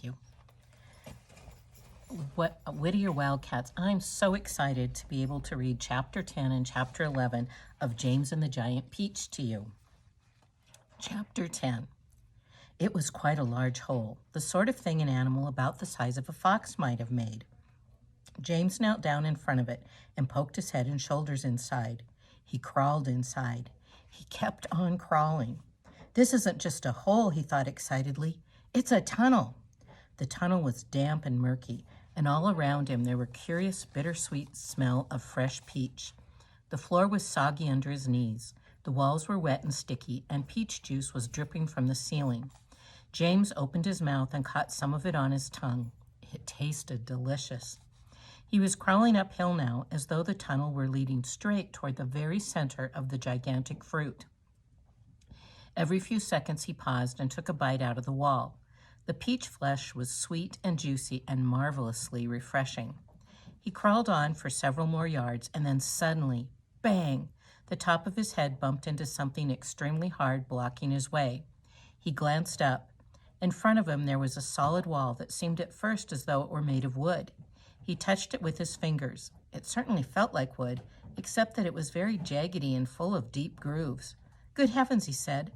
Thank you. Whittier Wildcats. I'm so excited to be able to read Chapter 10 and Chapter 11 of James and the Giant Peach to you. Chapter 10. It was quite a large hole, the sort of thing an animal about the size of a fox might have made. James knelt down in front of it and poked his head and shoulders inside. He crawled inside. He kept on crawling. This isn't just a hole, he thought excitedly. It's a tunnel. The tunnel was damp and murky, and all around him there were curious bittersweet smell of fresh peach. The floor was soggy under his knees. The walls were wet and sticky, and peach juice was dripping from the ceiling. James opened his mouth and caught some of it on his tongue. It tasted delicious. He was crawling uphill now, as though the tunnel were leading straight toward the very center of the gigantic fruit. Every few seconds he paused and took a bite out of the wall. The peach flesh was sweet and juicy and marvelously refreshing. He crawled on for several more yards, and then suddenly, bang, the top of his head bumped into something extremely hard, blocking his way. He glanced up. In front of him there was a solid wall that seemed at first as though it were made of wood. He touched it with his fingers. It certainly felt like wood, except that it was very jaggedy and full of deep grooves. "Good heavens," he said,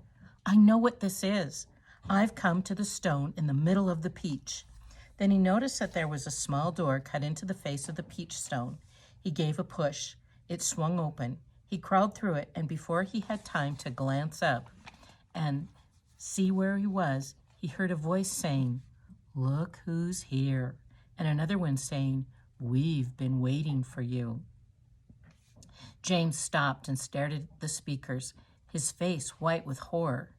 "I know what this is. I've come to the stone in the middle of the peach." Then he noticed that there was a small door cut into the face of the peach stone. He gave a push. It swung open. He crawled through it, and before he had time to glance up and see where he was, he heard a voice saying, "Look who's here," and another one saying, "We've been waiting for you." James stopped and stared at the speakers, his face white with horror.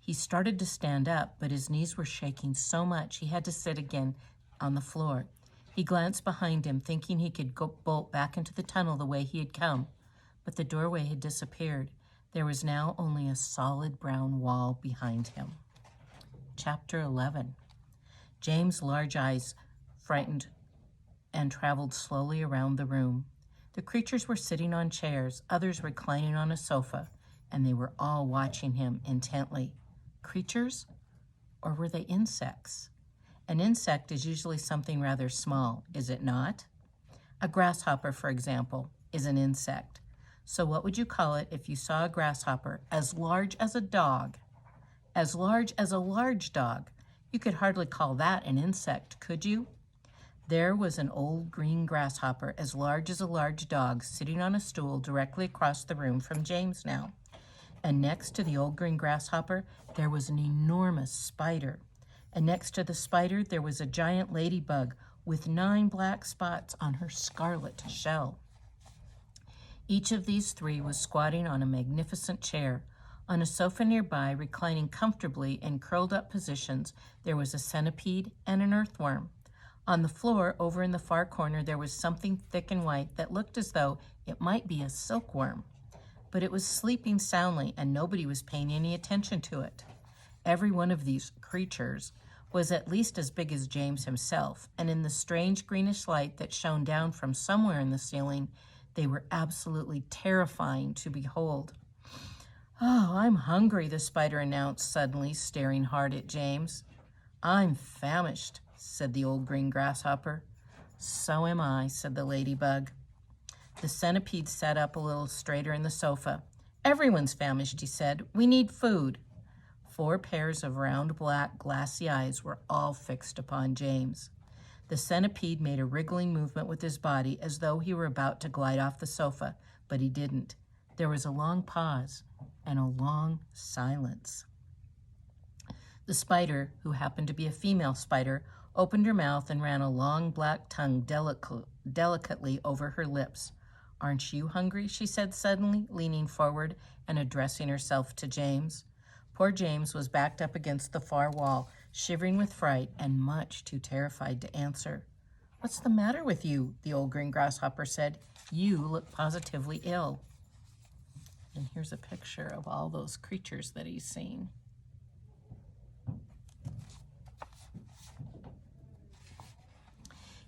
He started to stand up, but his knees were shaking so much he had to sit again on the floor. He glanced behind him, thinking he could bolt back into the tunnel the way he had come, but the doorway had disappeared. There was now only a solid brown wall behind him. Chapter 11. James' large eyes frightened and traveled slowly around the room. The creatures were sitting on chairs, others reclining on a sofa, and they were all watching him intently. Creatures? Or were they insects? An insect is usually something rather small, is it not? A grasshopper, for example, is an insect. So what would you call it if you saw a grasshopper as large as a dog? As large as a large dog. You could hardly call that an insect, could you? There was an old green grasshopper as large as a large dog sitting on a stool directly across the room from James now. And next to the old green grasshopper, there was an enormous spider. And next to the spider, there was a giant ladybug with 9 black spots on her scarlet shell. Each of these 3 was squatting on a magnificent chair. On a sofa nearby, reclining comfortably in curled-up positions, there was a centipede and an earthworm. On the floor, over in the far corner, there was something thick and white that looked as though it might be a silkworm. But it was sleeping soundly, and nobody was paying any attention to it. Every one of these creatures was at least as big as James himself, and in the strange greenish light that shone down from somewhere in the ceiling, they were absolutely terrifying to behold. "Oh, I'm hungry," the spider announced suddenly, staring hard at James. "I'm famished," said the old green grasshopper. "So am I," said the ladybug. The centipede sat up a little straighter in the sofa. "Everyone's famished," he said. "We need food." 4 pairs of round, black, glassy eyes were all fixed upon James. The centipede made a wriggling movement with his body as though he were about to glide off the sofa, but he didn't. There was a long pause and a long silence. The spider, who happened to be a female spider, opened her mouth and ran a long black tongue delicately over her lips. "Aren't you hungry?" she said suddenly, leaning forward and addressing herself to James. Poor James was backed up against the far wall, shivering with fright and much too terrified to answer. "What's the matter with you?" the old green grasshopper said. "You look positively ill." And here's a picture of all those creatures that he's seen.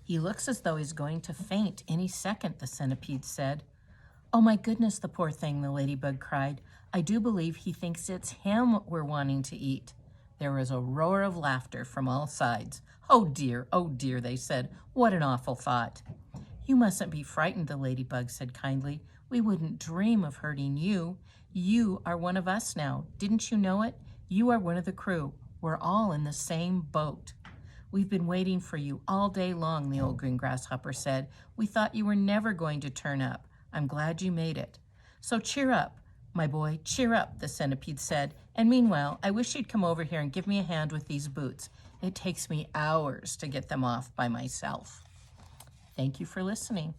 "He looks as though he's going to faint any second," the centipede said. "Oh my goodness, the poor thing," the ladybug cried. "I do believe he thinks it's him we're wanting to eat." There was a roar of laughter from all sides. Oh dear, they said. What an awful thought. You mustn't be frightened, the ladybug said kindly. We wouldn't dream of hurting you. You are one of us now. Didn't you know it? You are one of the crew. We're all in the same boat. We've been waiting for you all day long, the old green grasshopper said. We thought you were never going to turn up. I'm glad you made it. So cheer up, my boy, cheer up, the centipede said. And meanwhile, I wish you'd come over here and give me a hand with these boots. It takes me hours to get them off by myself. Thank you for listening.